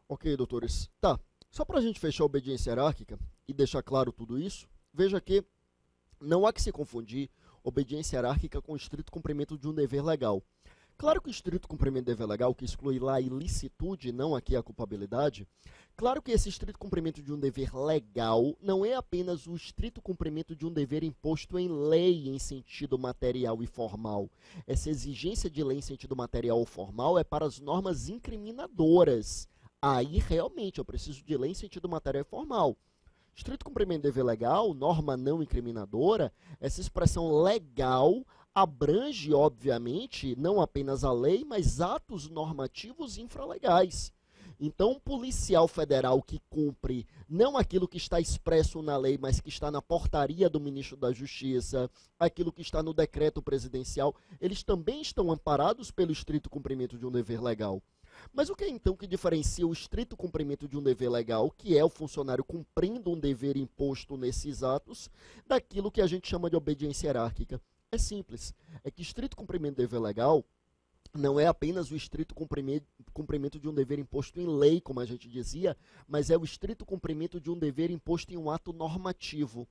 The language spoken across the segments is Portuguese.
Ok, doutores. Tá. Só para a gente fechar a obediência hierárquica e deixar claro tudo isso, veja que não há que se confundir obediência hierárquica com o estrito cumprimento de um dever legal. Claro que o estrito cumprimento de dever legal, que exclui lá a ilicitude, não aqui a culpabilidade, claro que esse estrito cumprimento de um dever legal não é apenas o estrito cumprimento de um dever imposto em lei em sentido material e formal. Essa exigência de lei em sentido material ou formal é para as normas incriminadoras. Aí, realmente, eu preciso de lei em sentido material e formal. Estrito cumprimento de dever legal, norma não incriminadora, essa expressão legal abrange, obviamente, não apenas a lei, mas atos normativos infralegais. Então, um policial federal que cumpre não aquilo que está expresso na lei, mas que está na portaria do ministro da Justiça, aquilo que está no decreto presidencial, eles também estão amparados pelo estrito cumprimento de um dever legal. Mas o que é então que diferencia o estrito cumprimento de um dever legal, que é o funcionário cumprindo um dever imposto nesses atos, daquilo que a gente chama de obediência hierárquica? É simples. É que estrito cumprimento de dever legal não é apenas o estrito cumprimento de um dever imposto em lei, como a gente dizia, mas é o estrito cumprimento de um dever imposto em um ato normativo.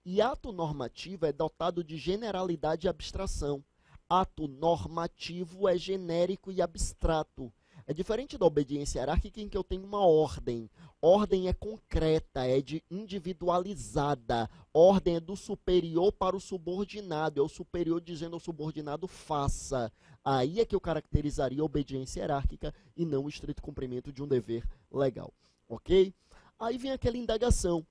E ato normativo é dotado de generalidade e abstração. Ato normativo é genérico e abstrato. É diferente da obediência hierárquica em que eu tenho uma ordem. Ordem é concreta, é individualizada. Ordem é do superior para o subordinado. É o superior dizendo ao subordinado faça. Aí é que eu caracterizaria a obediência hierárquica e não o estrito cumprimento de um dever legal. Ok? Aí vem aquela indagação.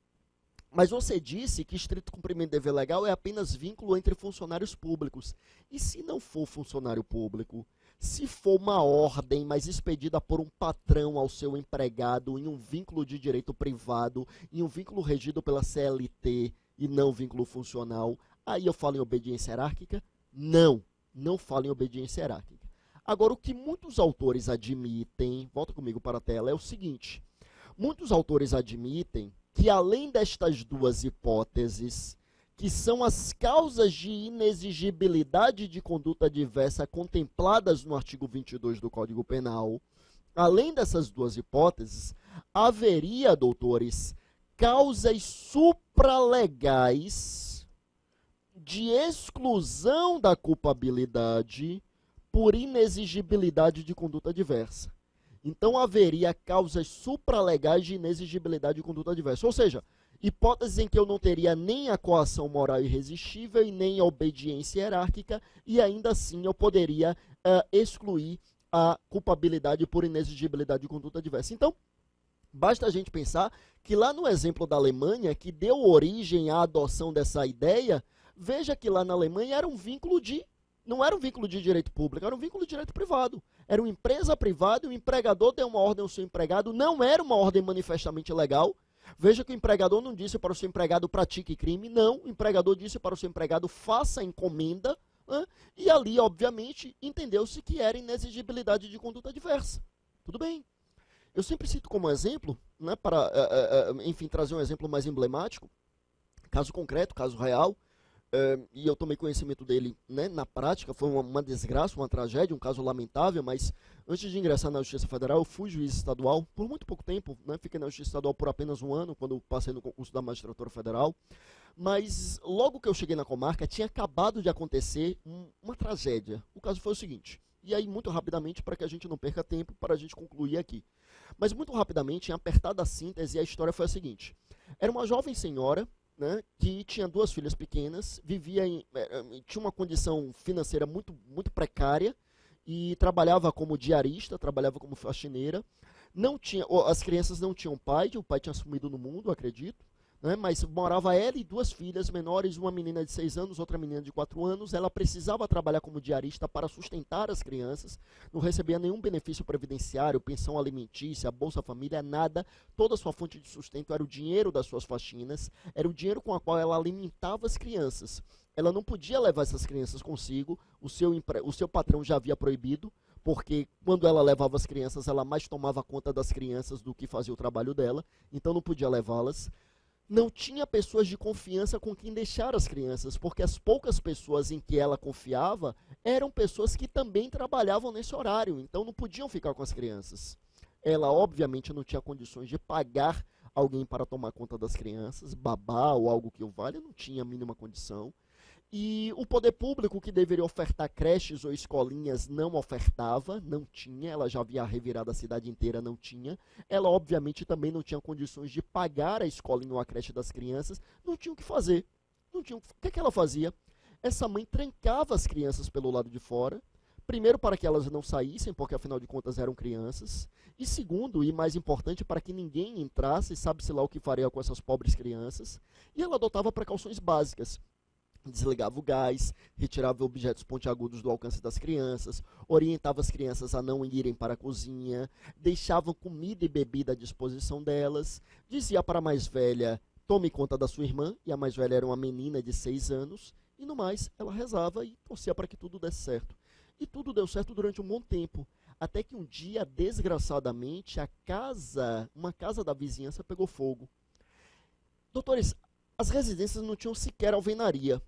Mas você disse que estrito cumprimento de dever legal é apenas vínculo entre funcionários públicos. E se não for funcionário público? Se for uma ordem, mas expedida por um patrão ao seu empregado em um vínculo de direito privado, em um vínculo regido pela CLT e não vínculo funcional, aí eu falo em obediência hierárquica? Não, não falo em obediência hierárquica. Agora, o que muitos autores admitem, volta comigo para a tela, é o seguinte. Muitos autores admitem que além destas duas hipóteses, que são as causas de inexigibilidade de conduta diversa contempladas no artigo 22 do Código Penal, além dessas duas hipóteses, haveria, doutores, causas supralegais de exclusão da culpabilidade por inexigibilidade de conduta diversa. Então, haveria causas supralegais de inexigibilidade de conduta adversa. Ou seja, hipóteses em que eu não teria nem a coação moral irresistível e nem a obediência hierárquica, e ainda assim eu poderia excluir a culpabilidade por inexigibilidade de conduta adversa. Então, basta a gente pensar que lá no exemplo da Alemanha, que deu origem à adoção dessa ideia, veja que lá na Alemanha era um vínculo de não era um vínculo de direito público, era um vínculo de direito privado. Era uma empresa privada, o empregador deu uma ordem ao seu empregado, não era uma ordem manifestamente legal. Veja que o empregador não disse para o seu empregado pratique crime, não. O empregador disse para o seu empregado faça encomenda, né? E ali, obviamente, entendeu-se que era inexigibilidade de conduta adversa. Tudo bem. Eu sempre cito como exemplo, né, para, enfim, trazer um exemplo mais emblemático, caso concreto, caso real, e eu tomei conhecimento dele, né, na prática, foi uma desgraça, uma tragédia, um caso lamentável, mas antes de ingressar na Justiça Federal, eu fui juiz estadual por muito pouco tempo, né, fiquei na Justiça Estadual por apenas um ano, quando passei no concurso da Magistratura Federal, mas logo que eu cheguei na comarca, tinha acabado de acontecer uma tragédia. O caso foi o seguinte, e aí muito rapidamente, para que a gente não perca tempo, para a gente concluir aqui. Mas muito rapidamente, em apertada síntese, a história foi a seguinte. Era uma jovem senhora, né, que tinha duas filhas pequenas, tinha uma condição financeira muito precária e trabalhava como diarista, trabalhava como faxineira. Não tinha, as crianças não tinham pai, o pai tinha sumido no mundo, acredito. Né, mas morava ela e duas filhas menores, uma menina de 6 anos, outra menina de 4 anos. Ela precisava trabalhar como diarista para sustentar as crianças, não recebia nenhum benefício previdenciário, pensão alimentícia, Bolsa Família, nada. Toda a sua fonte de sustento era o dinheiro das suas faxinas, era o dinheiro com o qual ela alimentava as crianças. Ela não podia levar essas crianças consigo, o seu patrão já havia proibido, porque quando ela levava as crianças, ela mais tomava conta das crianças do que fazia o trabalho dela, então não podia levá-las. Não tinha pessoas de confiança com quem deixar as crianças, porque as poucas pessoas em que ela confiava eram pessoas que também trabalhavam nesse horário, então não podiam ficar com as crianças. Ela, obviamente, não tinha condições de pagar alguém para tomar conta das crianças, babá ou algo que o valha, não tinha a mínima condição. E o poder público, que deveria ofertar creches ou escolinhas, não ofertava, não tinha. Ela já havia revirado a cidade inteira, não tinha. Ela, obviamente, também não tinha condições de pagar a escolinha ou a creche das crianças, não tinha o que fazer. Não tinha o que ela fazia? Essa mãe trancava as crianças pelo lado de fora, primeiro para que elas não saíssem, porque afinal de contas eram crianças, e segundo, e mais importante, para que ninguém entrasse, sabe-se lá o que faria com essas pobres crianças, e ela adotava precauções básicas. Desligava o gás, retirava objetos pontiagudos do alcance das crianças, orientava as crianças a não irem para a cozinha, deixava comida e bebida à disposição delas, dizia para a mais velha, tome conta da sua irmã, e a mais velha era uma menina de 6 anos, e no mais, ela rezava e torcia para que tudo desse certo. E tudo deu certo durante um bom tempo, até que um dia, desgraçadamente, uma casa da vizinhança pegou fogo. Doutores, as residências não tinham sequer alvenaria.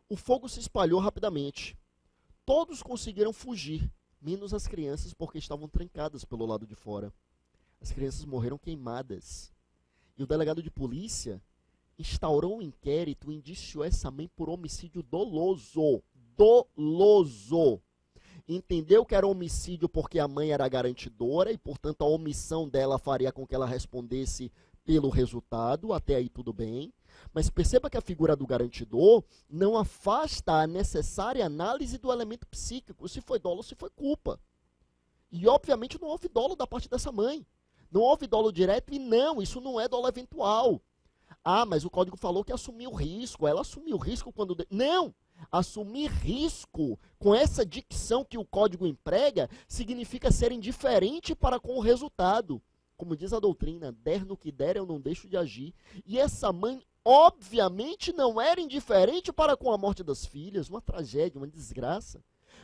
O fogo se espalhou rapidamente. Todos conseguiram fugir, menos as crianças, porque estavam trancadas pelo lado de fora. As crianças morreram queimadas. E o delegado de polícia instaurou um inquérito e indiciou essa mãe por homicídio doloso. Doloso! Entendeu que era homicídio porque a mãe era garantidora e, portanto, a omissão dela faria com que ela respondesse pelo resultado. Até aí tudo bem. Mas perceba que a figura do garantidor não afasta a necessária análise do elemento psíquico, se foi dolo ou se foi culpa. E, obviamente, não houve dolo da parte dessa mãe. Não houve dolo direto e não, isso não é dolo eventual. Ah, mas o código falou que assumiu risco. Ela assumiu risco quando... Não! Assumir risco com essa dicção que o código emprega significa ser indiferente para com o resultado. Como diz a doutrina, der no que der, eu não deixo de agir. E essa mãe, obviamente, não era indiferente para com a morte das filhas. Uma tragédia, uma desgraça.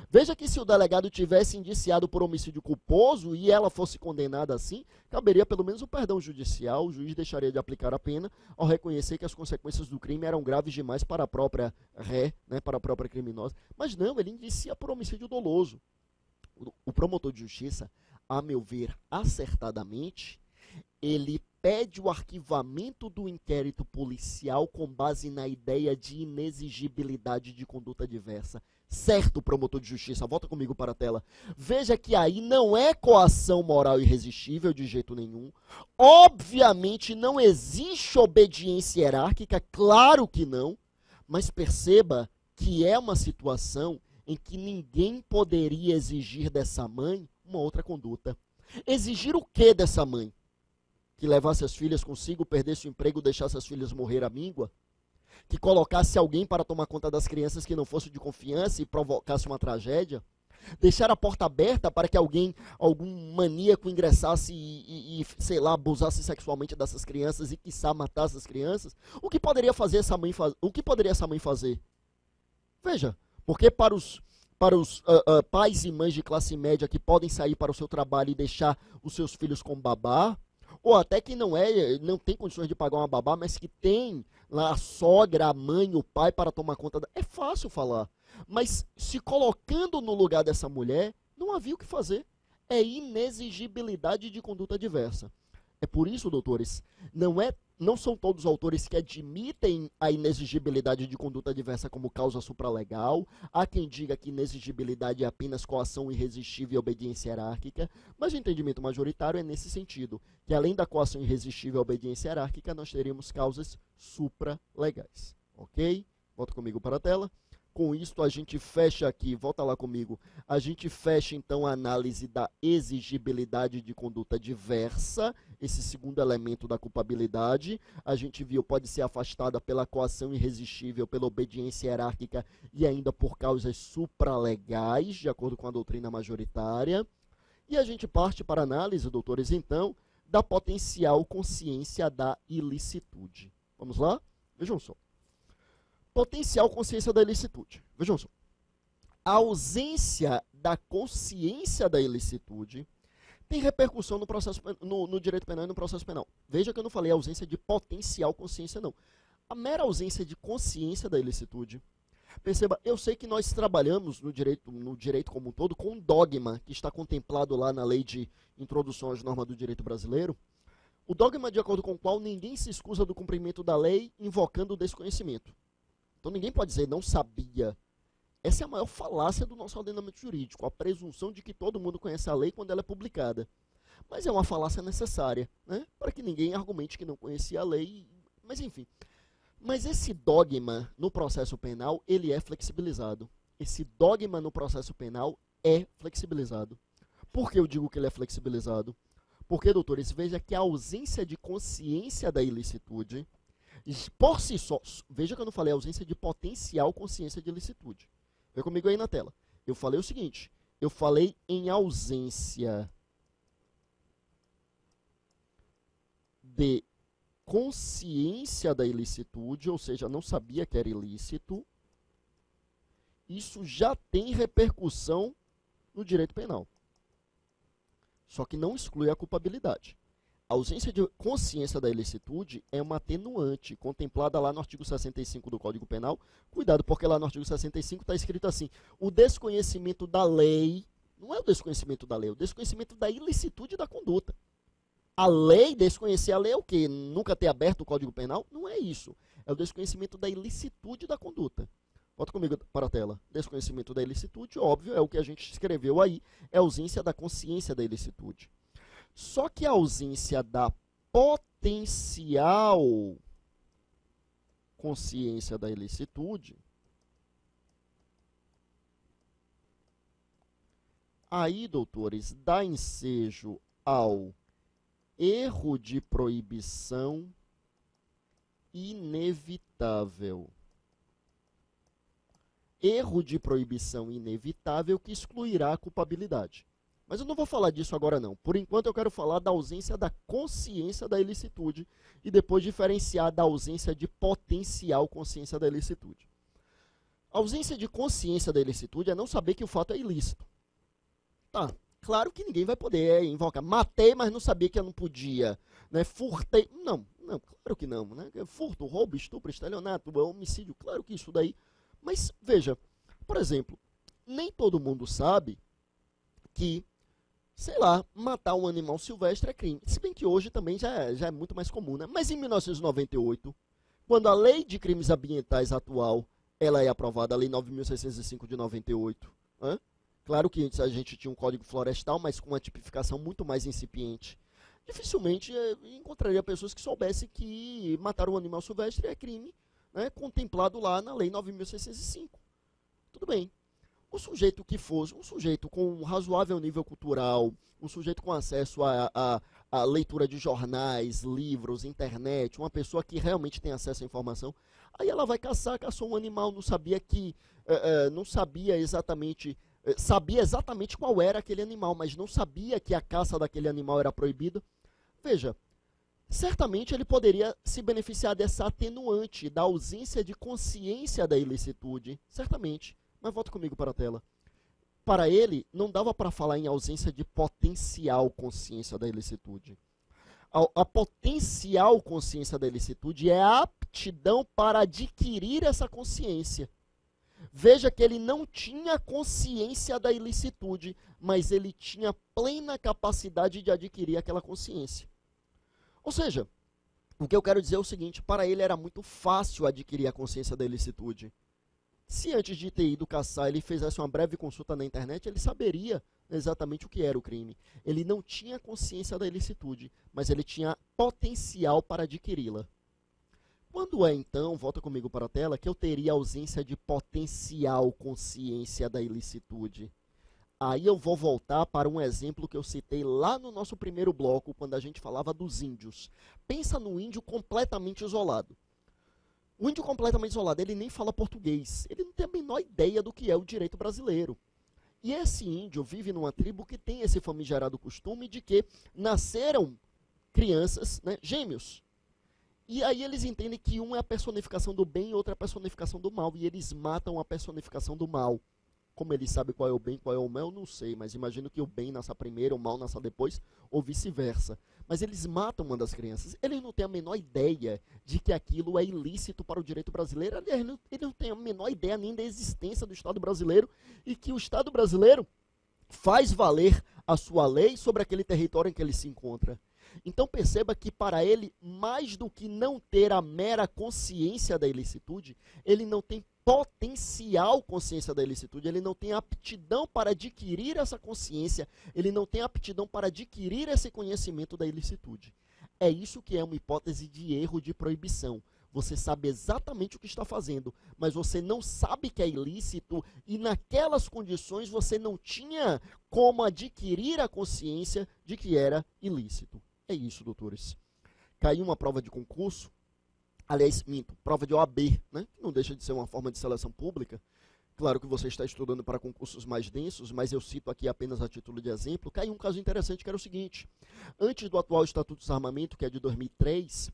Veja que se o delegado tivesse indiciado por homicídio culposo e ela fosse condenada assim, caberia pelo menos o perdão judicial, o juiz deixaria de aplicar a pena ao reconhecer que as consequências do crime eram graves demais para a própria ré, né, para a própria criminosa. Mas não, ele indicia por homicídio doloso. O promotor de justiça, a meu ver, acertadamente, ele pede o arquivamento do inquérito policial com base na ideia de inexigibilidade de conduta diversa. Certo, promotor de justiça, volta comigo para a tela. Veja que aí não é coação moral irresistível de jeito nenhum. Obviamente não existe obediência hierárquica, claro que não. Mas perceba que é uma situação em que ninguém poderia exigir dessa mãe uma outra conduta. Exigir o que dessa mãe? Que levasse as filhas consigo, perdesse o emprego, deixasse as filhas morrer à míngua? Que colocasse alguém para tomar conta das crianças que não fosse de confiança e provocasse uma tragédia? Deixar a porta aberta para que algum maníaco ingressasse sei lá, abusasse sexualmente dessas crianças e, quiçá, matasse as crianças? O que poderia fazer essa mãe o que poderia essa mãe fazer? Veja, porque para os pais e mães de classe média que podem sair para o seu trabalho e deixar os seus filhos com babá, ou até que não tem condições de pagar uma babá, mas que tem lá a sogra, a mãe, o pai para tomar conta da... É fácil falar. Mas se colocando no lugar dessa mulher, não havia o que fazer. É inexigibilidade de conduta diversa. É por isso, doutores, não são todos os autores que admitem a inexigibilidade de conduta diversa como causa supralegal. Há quem diga que inexigibilidade é apenas coação irresistível e obediência hierárquica, mas o entendimento majoritário é nesse sentido, que além da coação irresistível e obediência hierárquica, nós teríamos causas supralegais. Ok? Volta comigo para a tela. Com isto a gente fecha aqui, volta lá comigo, a gente fecha então a análise da exigibilidade de conduta diversa, esse segundo elemento da culpabilidade. A gente viu, pode ser afastada pela coação irresistível, pela obediência hierárquica e ainda por causas supralegais, de acordo com a doutrina majoritária. E a gente parte para a análise, doutores, então, da potencial consciência da ilicitude. Vamos lá? Vejam só. Potencial consciência da ilicitude. Vejam só. A ausência da consciência da ilicitude tem repercussão no direito penal e no processo penal. Veja que eu não falei ausência de potencial consciência, não. A mera ausência de consciência da ilicitude Perceba, eu sei que nós trabalhamos no direito como um todo com um dogma que está contemplado lá na Lei de Introdução às Normas do Direito Brasileiro, o dogma de acordo com o qual ninguém se excusa do cumprimento da lei invocando o desconhecimento. Então ninguém pode dizer não sabia. Essa é a maior falácia do nosso ordenamento jurídico, a presunção de que todo mundo conhece a lei quando ela é publicada. Mas é uma falácia necessária, né? Para que ninguém argumente que não conhecia a lei, mas enfim. Mas esse dogma no processo penal, ele é flexibilizado. Esse dogma no processo penal é flexibilizado. Por que eu digo que ele é flexibilizado? Porque, doutores, veja que a ausência de consciência da ilicitude, por si só, veja que eu não falei ausência de potencial consciência de ilicitude. Vê comigo aí na tela. Eu falei o seguinte, eu falei em ausência de consciência da ilicitude, ou seja, não sabia que era ilícito. Isso já tem repercussão no direito penal. Só que não exclui a culpabilidade. A ausência de consciência da ilicitude é uma atenuante, contemplada lá no artigo 65 do Código Penal. Cuidado, porque lá no artigo 65 está escrito assim, o desconhecimento da lei, não é o desconhecimento da lei, é o desconhecimento da ilicitude da conduta. A lei, desconhecer a lei é o quê? Nunca ter aberto o Código Penal? Não é isso. É o desconhecimento da ilicitude da conduta. Volta comigo para a tela. Desconhecimento da ilicitude, óbvio, é o que a gente escreveu aí, é a ausência da consciência da ilicitude. Só que a ausência da potencial consciência da ilicitude, aí, doutores, dá ensejo ao erro de proibição inevitável. Erro de proibição inevitável que excluirá a culpabilidade. Mas eu não vou falar disso agora não. Por enquanto eu quero falar da ausência da consciência da ilicitude e depois diferenciar da ausência de potencial consciência da ilicitude. A ausência de consciência da ilicitude é não saber que o fato é ilícito. Tá, claro que ninguém vai poder invocar. Matei, mas não sabia que eu não podia. Né? Furtei. Não, claro que não. Né? Furto, roubo, estupro, estelionato, homicídio, claro que isso daí. Mas veja, por exemplo, nem todo mundo sabe que, sei lá, matar um animal silvestre é crime. Se bem que hoje também já é muito mais comum, né? Mas em 1998, quando a Lei de Crimes Ambientais atual, ela é aprovada, a Lei 9.605 de 98, né? Claro que antes a gente tinha um Código Florestal, mas com uma tipificação muito mais incipiente. Dificilmente encontraria pessoas que soubessem que matar um animal silvestre é crime, né, contemplado lá na Lei 9.605. Tudo bem. O sujeito que fosse, um sujeito com um razoável nível cultural, um sujeito com acesso a leitura de jornais, livros, internet, uma pessoa que realmente tem acesso à informação, aí ela vai caçou um animal, não sabia que, não sabia exatamente, sabia exatamente qual era aquele animal, mas não sabia que a caça daquele animal era proibida. Veja, certamente ele poderia se beneficiar dessa atenuante, da ausência de consciência da ilicitude, certamente. Mas volta comigo para a tela. Para ele, não dava para falar em ausência de potencial consciência da ilicitude. A potencial consciência da ilicitude é a aptidão para adquirir essa consciência. Veja que ele não tinha consciência da ilicitude, mas ele tinha plena capacidade de adquirir aquela consciência. Ou seja, o que eu quero dizer é o seguinte, para ele era muito fácil adquirir a consciência da ilicitude. Se antes de ter ido caçar ele fizesse uma breve consulta na internet, ele saberia exatamente o que era o crime. Ele não tinha consciência da ilicitude, mas ele tinha potencial para adquiri-la. Quando é então, volta comigo para a tela, que eu teria ausência de potencial consciência da ilicitude? Aí eu vou voltar para um exemplo que eu citei lá no nosso primeiro bloco, quando a gente falava dos índios. Pensa no índio completamente isolado. O índio completamente isolado, ele nem fala português. Ele não tem a menor ideia do que é o direito brasileiro. E esse índio vive numa tribo que tem esse famigerado costume de que nasceram crianças, né, gêmeos. E aí eles entendem que um é a personificação do bem e outro é a personificação do mal. E eles matam a personificação do mal. Como ele sabe qual é o bem, qual é o mal, eu não sei, mas imagino que o bem nasça primeiro, o mal nasça depois, ou vice-versa. Mas eles matam uma das crianças. Eles não têm a menor ideia de que aquilo é ilícito para o direito brasileiro. Aliás, eles não têm a menor ideia nem da existência do Estado brasileiro e que o Estado brasileiro faz valer a sua lei sobre aquele território em que ele se encontra. Então perceba que para ele, mais do que não ter a mera consciência da ilicitude, ele não tem potencial consciência da ilicitude, ele não tem aptidão para adquirir essa consciência, ele não tem aptidão para adquirir esse conhecimento da ilicitude. É isso que é uma hipótese de erro de proibição. Você sabe exatamente o que está fazendo, mas você não sabe que é ilícito e naquelas condições você não tinha como adquirir a consciência de que era ilícito. É isso, doutores. Caiu uma prova de concurso, aliás, minto, prova de OAB, né? Que não deixa de ser uma forma de seleção pública. Claro que você está estudando para concursos mais densos, mas eu cito aqui apenas a título de exemplo. Caiu um caso interessante que era o seguinte: antes do atual Estatuto do Desarmamento, que é de 2003,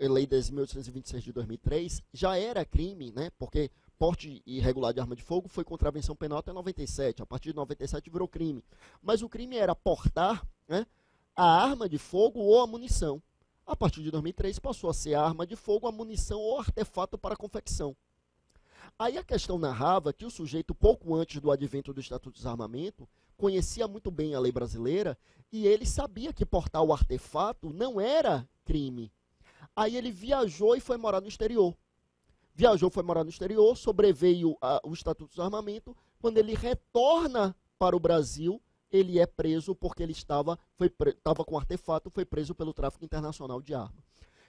Lei 10.826 de 2003, já era crime, né? Porque porte irregular de arma de fogo foi contravenção penal até 97. A partir de 97 virou crime. Mas o crime era portar, né, a arma de fogo ou a munição. A partir de 2003 passou a ser a arma de fogo, a munição ou artefato para confecção. Aí a questão narrava que o sujeito, pouco antes do advento do Estatuto de Desarmamento, conhecia muito bem a lei brasileira e ele sabia que portar o artefato não era crime. Aí ele viajou e foi morar no exterior. Viajou, foi morar no exterior, sobreveio o Estatuto de Desarmamento. Quando ele retorna para o Brasil, ele é preso porque ele estava com artefato, foi preso pelo tráfico internacional de arma.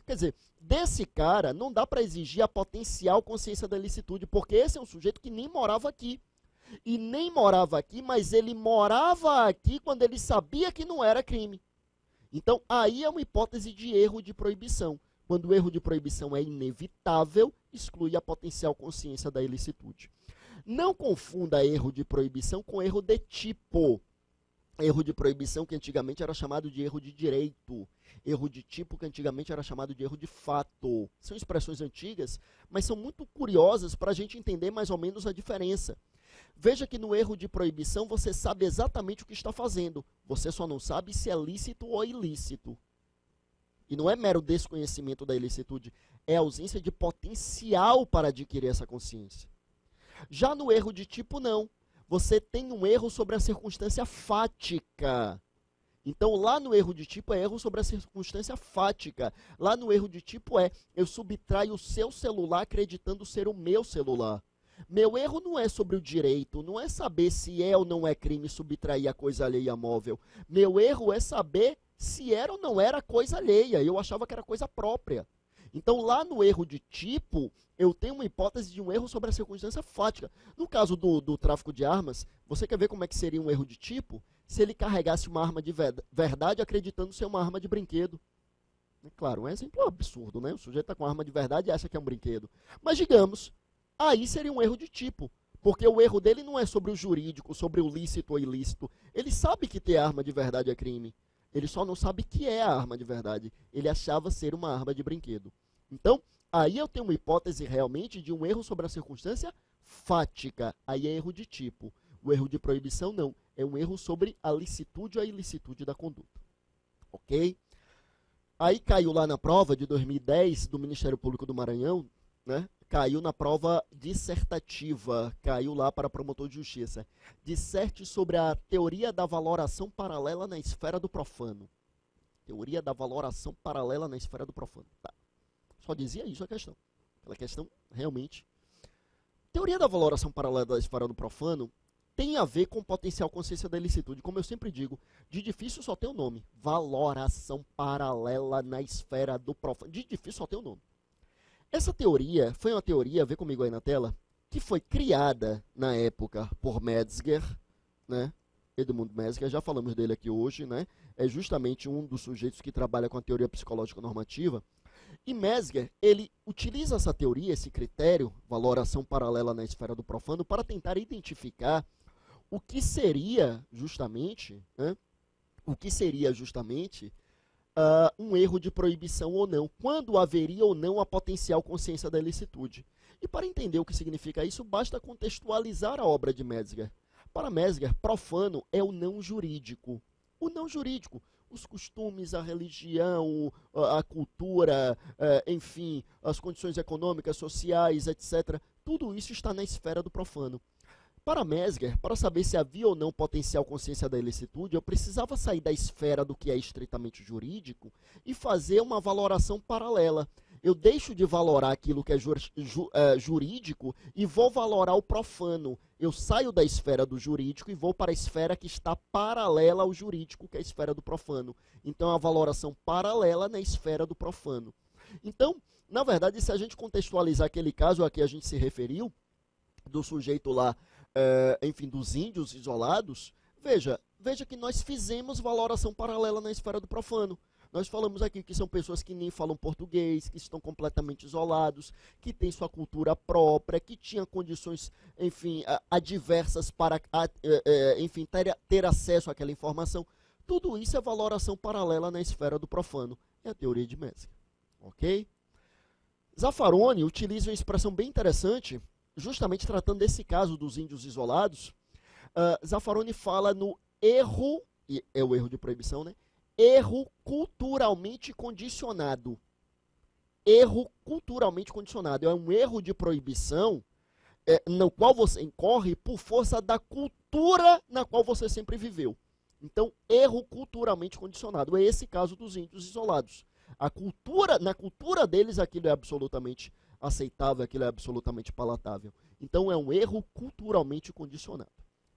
Quer dizer, desse cara não dá para exigir a potencial consciência da ilicitude, porque esse é um sujeito que nem morava aqui. E nem morava aqui, mas ele morava aqui quando ele sabia que não era crime. Então, aí é uma hipótese de erro de proibição. Quando o erro de proibição é inevitável, exclui a potencial consciência da ilicitude. Não confunda erro de proibição com erro de tipo. Erro de proibição que antigamente era chamado de erro de direito. Erro de tipo que antigamente era chamado de erro de fato. São expressões antigas, mas são muito curiosas para a gente entender mais ou menos a diferença. Veja que no erro de proibição você sabe exatamente o que está fazendo. Você só não sabe se é lícito ou ilícito. E não é mero desconhecimento da ilicitude, é ausência de potencial para adquirir essa consciência. Já no erro de tipo, não. Você tem um erro sobre a circunstância fática. Então, lá no erro de tipo é erro sobre a circunstância fática. Lá no erro de tipo eu subtraio o seu celular acreditando ser o meu celular. Meu erro não é sobre o direito, não é saber se é ou não é crime subtrair a coisa alheia móvel. Meu erro é saber se era ou não era coisa alheia. Eu achava que era coisa própria. Então, lá no erro de tipo, eu tenho uma hipótese de um erro sobre a circunstância fática. No caso do tráfico de armas, você quer ver como é que seria um erro de tipo? Se ele carregasse uma arma de verdade acreditando ser uma arma de brinquedo. É claro, um exemplo absurdo, né? O sujeito está com uma arma de verdade e acha que é um brinquedo. Mas digamos, aí seria um erro de tipo. Porque o erro dele não é sobre o jurídico, sobre o lícito ou ilícito. Ele sabe que ter arma de verdade é crime. Ele só não sabe que é a arma de verdade. Ele achava ser uma arma de brinquedo. Então, aí eu tenho uma hipótese realmente de um erro sobre a circunstância fática. Aí é erro de tipo. O erro de proibição não. É um erro sobre a licitude ou a ilicitude da conduta. Ok? Aí caiu lá na prova de 2010 do Ministério Público do Maranhão, né? Caiu na prova dissertativa, caiu lá para promotor de justiça. Disserte sobre a teoria da valoração paralela na esfera do profano. Teoria da valoração paralela na esfera do profano. Tá. Só dizia isso a questão. Aquela questão, realmente. Teoria da valoração paralela da esfera do profano tem a ver com potencial consciência da ilicitude. Como eu sempre digo, de difícil só tem o nome. Valoração paralela na esfera do profano. De difícil só tem o nome. Essa teoria foi uma teoria, vê comigo aí na tela, que foi criada na época por Metzger, né? Edmund Metzger, já falamos dele aqui hoje, né? É justamente um dos sujeitos que trabalha com a teoria psicológica normativa. E Metzger, ele utiliza essa teoria, esse critério, valoração paralela na esfera do profano, para tentar identificar o que seria justamente, né? O que seria justamente um erro de proibição ou não, quando haveria ou não a potencial consciência da ilicitude. E para entender o que significa isso, basta contextualizar a obra de Metzger. Para Metzger, profano é o não jurídico. O não jurídico, os costumes, a religião, a cultura, enfim, as condições econômicas, sociais, etc. Tudo isso está na esfera do profano. Para Metzger, para saber se havia ou não potencial consciência da ilicitude, eu precisava sair da esfera do que é estritamente jurídico e fazer uma valoração paralela. Eu deixo de valorar aquilo que é jurídico e vou valorar o profano. Eu saio da esfera do jurídico e vou para a esfera que está paralela ao jurídico, que é a esfera do profano. Então, a valoração paralela na esfera do profano. Então, na verdade, se a gente contextualizar aquele caso a que a gente se referiu, do sujeito lá, enfim, dos índios isolados, veja que nós fizemos valoração paralela na esfera do profano. Nós falamos aqui que são pessoas que nem falam português, que estão completamente isolados, que têm sua cultura própria, que tinham condições, enfim, adversas para, enfim, ter acesso àquela informação. Tudo isso é valoração paralela na esfera do profano. É a teoria de Metzger. Ok? Zaffaroni utiliza uma expressão bem interessante, justamente tratando desse caso dos índios isolados. Zaffaroni fala no erro, e é o erro de proibição, né? Erro culturalmente condicionado. Erro culturalmente condicionado. É um erro de proibição no qual você incorre por força da cultura na qual você sempre viveu. Então, erro culturalmente condicionado. É esse caso dos índios isolados. Na cultura deles, aquilo é absolutamente aceitável, aquilo é absolutamente palatável. Então, é um erro culturalmente condicionado.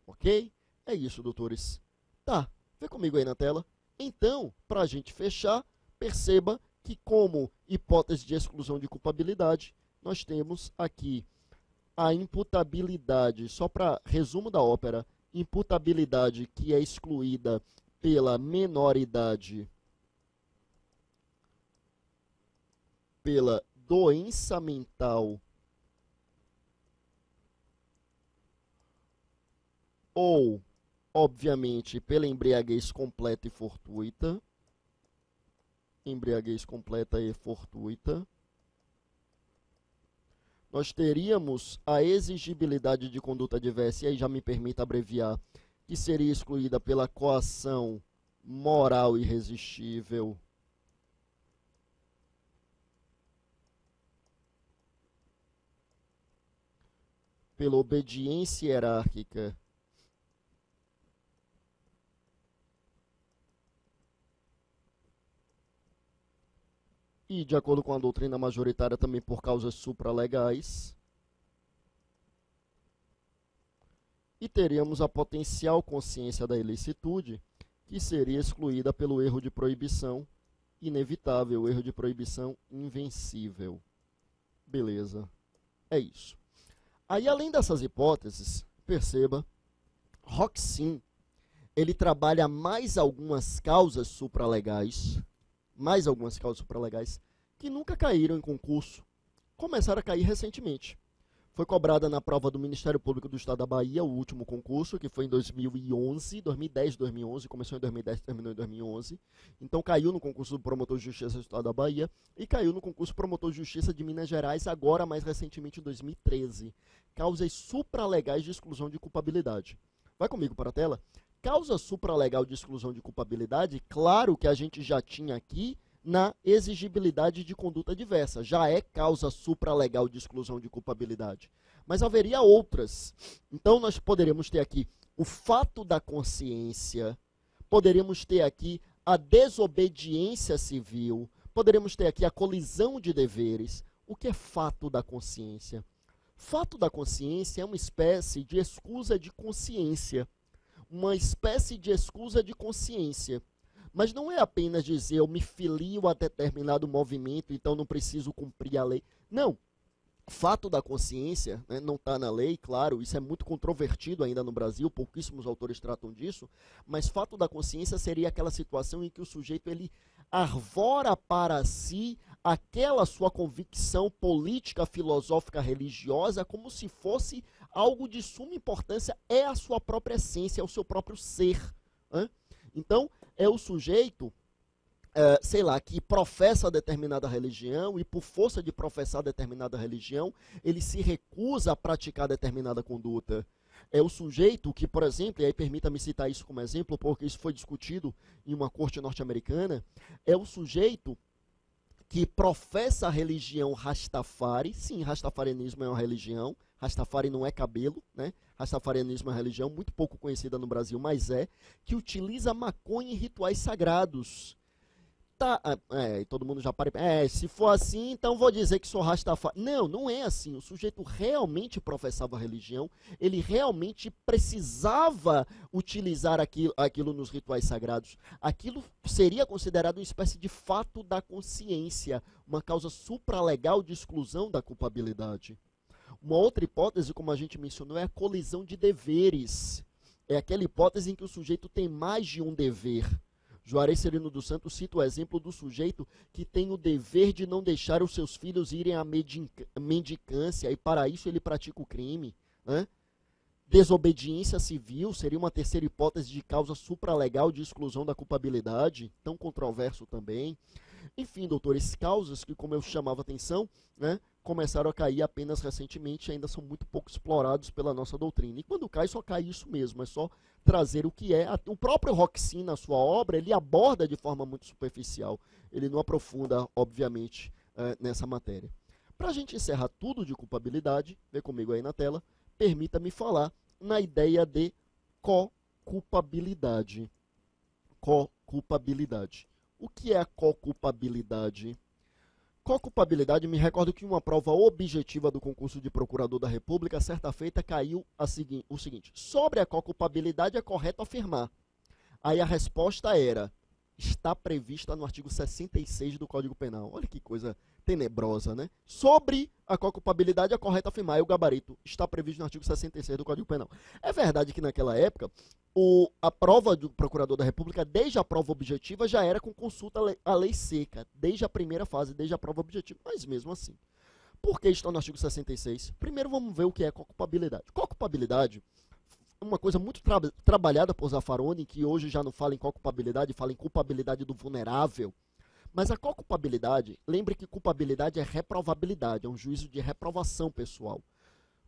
Ok? É isso, doutores. Tá, vê comigo aí na tela. Então, para a gente fechar, perceba que como hipótese de exclusão de culpabilidade, nós temos aqui a imputabilidade, só para resumo da ópera, imputabilidade que é excluída pela menoridade, pela doença mental ou, obviamente, pela embriaguez completa e fortuita. Embriaguez completa e fortuita. Nós teríamos a exigibilidade de conduta adversa, e aí já me permita abreviar, que seria excluída pela coação moral irresistível. Pela obediência hierárquica. E, de acordo com a doutrina majoritária, também por causas supralegais. E teríamos a potencial consciência da ilicitude, que seria excluída pelo erro de proibição inevitável, o erro de proibição invencível. Beleza. É isso. Aí, além dessas hipóteses, perceba, Roxin, ele trabalha mais algumas causas supralegais, que nunca caíram em concurso, começaram a cair recentemente. Foi cobrada na prova do Ministério Público do Estado da Bahia, o último concurso, que foi em 2010, 2011, começou em 2010, terminou em 2011. Então caiu no concurso do Promotor de Justiça do Estado da Bahia e caiu no concurso do Promotor de Justiça de Minas Gerais, agora mais recentemente em 2013. Causas supralegais de exclusão de culpabilidade. Vai comigo para a tela? Causa supralegal de exclusão de culpabilidade, claro que a gente já tinha aqui na exigibilidade de conduta diversa. Já é causa supralegal de exclusão de culpabilidade. Mas haveria outras. Então, nós poderíamos ter aqui o fato da consciência, poderíamos ter aqui a desobediência civil, poderíamos ter aqui a colisão de deveres. O que é fato da consciência? Fato da consciência é uma espécie de escusa de consciência. Uma espécie de escusa de consciência. Mas não é apenas dizer eu me filio a determinado movimento, então não preciso cumprir a lei. Não. Fato da consciência, né, não está na lei, claro, isso é muito controvertido ainda no Brasil, pouquíssimos autores tratam disso, mas fato da consciência seria aquela situação em que o sujeito ele arvora para si aquela sua convicção política, filosófica, religiosa, como se fosse algo de suma importância, é a sua própria essência, é o seu próprio ser. Né? Então, é o sujeito sei lá, que professa determinada religião e por força de professar determinada religião, ele se recusa a praticar determinada conduta. É o sujeito que, por exemplo, e aí permita-me citar isso como exemplo, porque isso foi discutido em uma corte norte-americana, é o sujeito que professa a religião Rastafari. Sim, Rastafarianismo é uma religião, Rastafari não é cabelo, né? Rastafarianismo é uma religião muito pouco conhecida no Brasil, mas que utiliza maconha em rituais sagrados. Tá, todo mundo já para. Se for assim, então vou dizer que sou Rastafari. Não, não é assim. O sujeito realmente professava a religião, ele realmente precisava utilizar aquilo nos rituais sagrados. Aquilo seria considerado uma espécie de fato da consciência, uma causa supralegal de exclusão da culpabilidade. Uma outra hipótese, como a gente mencionou, é a colisão de deveres. É aquela hipótese em que o sujeito tem mais de um dever. Juarez Serino dos Santos cita o exemplo do sujeito que tem o dever de não deixar os seus filhos irem à mendicância e para isso ele pratica o crime. Né? Desobediência civil seria uma terceira hipótese de causa supralegal de exclusão da culpabilidade, tão controverso também. Enfim, doutores, causas que, como eu chamava atenção, né, começaram a cair apenas recentemente e ainda são muito pouco explorados pela nossa doutrina. E quando cai, só cai isso mesmo, é só trazer o que é. O próprio Roxin, na sua obra, ele aborda de forma muito superficial. Ele não aprofunda, obviamente, nessa matéria. Para a gente encerrar tudo de culpabilidade, vê comigo aí na tela, permita-me falar na ideia de co-culpabilidade. Co-culpabilidade. O que é a co-culpabilidade? Co-culpabilidade, me recordo que em uma prova objetiva do concurso de procurador da República, certa feita, caiu o seguinte: sobre a co-culpabilidade é correto afirmar. Aí a resposta era: está prevista no artigo 66 do Código Penal. Olha que coisa tenebrosa, né? Sobre a co-culpabilidade é correto afirmar, e o gabarito está previsto no artigo 66 do Código Penal. É verdade que naquela época, a prova do Procurador da República, desde a prova objetiva, já era com consulta à lei seca, desde a primeira fase, desde a prova objetiva, mas mesmo assim. Por que está no artigo 66? Primeiro vamos ver o que é co-culpabilidade. Co-culpabilidade é uma coisa muito trabalhada por Zaffaroni, que hoje já não fala em co-culpabilidade, fala em culpabilidade do vulnerável. Mas a co-culpabilidade, lembre que culpabilidade é reprovabilidade, é um juízo de reprovação pessoal.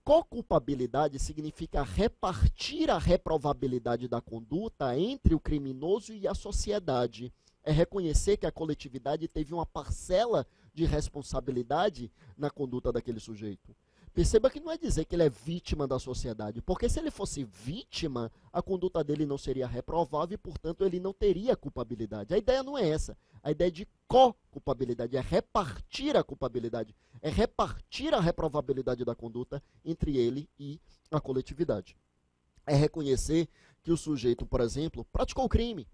Co-culpabilidade significa repartir a reprovabilidade da conduta entre o criminoso e a sociedade. É reconhecer que a coletividade teve uma parcela de responsabilidade na conduta daquele sujeito. Perceba que não é dizer que ele é vítima da sociedade, porque se ele fosse vítima, a conduta dele não seria reprovável e, portanto, ele não teria culpabilidade. A ideia não é essa. A ideia de co-culpabilidade é repartir a culpabilidade, é repartir a reprovabilidade da conduta entre ele e a coletividade. É reconhecer que o sujeito, por exemplo, praticou o crime,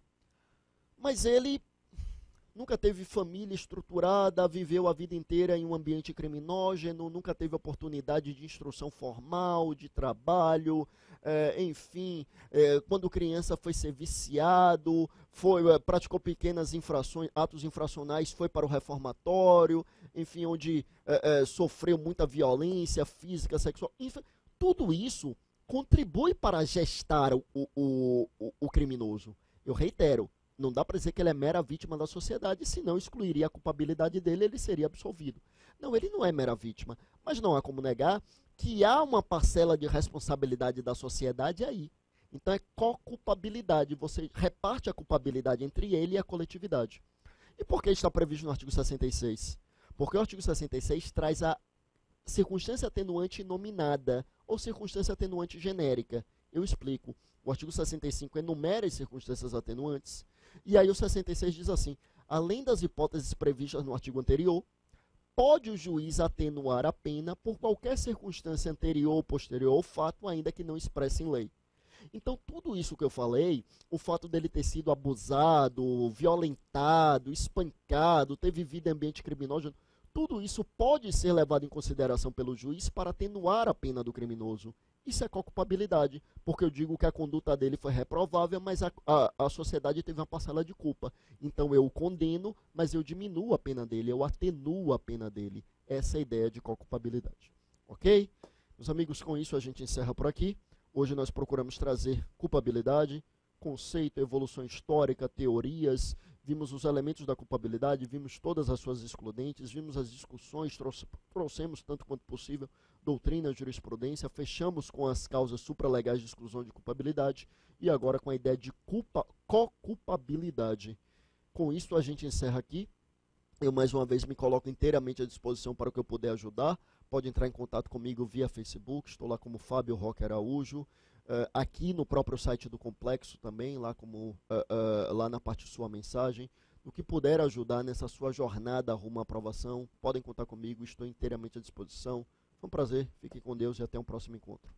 mas ele nunca teve família estruturada, viveu a vida inteira em um ambiente criminógeno, nunca teve oportunidade de instrução formal, de trabalho, enfim, quando criança foi ser viciado, praticou pequenas infrações, atos infracionais, foi para o reformatório, enfim, onde sofreu muita violência física, sexual, enfim, tudo isso contribui para gestar o criminoso. Eu reitero, não dá para dizer que ele é mera vítima da sociedade, senão excluiria a culpabilidade dele, ele seria absolvido. Não, ele não é mera vítima, mas não há como negar que há uma parcela de responsabilidade da sociedade aí. Então é co-culpabilidade, você reparte a culpabilidade entre ele e a coletividade. E por que está previsto no artigo 66? Porque o artigo 66 traz a circunstância atenuante nominada ou circunstância atenuante genérica. Eu explico. O artigo 65 enumera as circunstâncias atenuantes. E aí o 66 diz assim: além das hipóteses previstas no artigo anterior, pode o juiz atenuar a pena por qualquer circunstância anterior ou posterior ao fato, ainda que não expresse em lei. Então, tudo isso que eu falei, o fato dele ter sido abusado, violentado, espancado, ter vivido em ambiente criminoso, tudo isso pode ser levado em consideração pelo juiz para atenuar a pena do criminoso. Isso é co-culpabilidade, porque eu digo que a conduta dele foi reprovável, mas a sociedade teve uma parcela de culpa. Então eu o condeno, mas eu diminuo a pena dele, eu atenuo a pena dele. Essa é a ideia de co-culpabilidade. Ok? Meus amigos, com isso a gente encerra por aqui. Hoje nós procuramos trazer culpabilidade, conceito, evolução histórica, teorias, vimos os elementos da culpabilidade, vimos todas as suas excludentes, vimos as discussões, trouxemos tanto quanto possível doutrina, jurisprudência, fechamos com as causas supralegais de exclusão de culpabilidade e agora com a ideia de co-culpabilidade. Com isso a gente encerra aqui. Eu mais uma vez me coloco inteiramente à disposição para o que eu puder ajudar. Pode entrar em contato comigo via Facebook, estou lá como Fábio Roque Araújo. Aqui no próprio site do Complexo também, lá, lá na parte de sua mensagem. No que puder ajudar nessa sua jornada rumo à aprovação, podem contar comigo, estou inteiramente à disposição. Foi um prazer, fiquem com Deus e até um próximo encontro.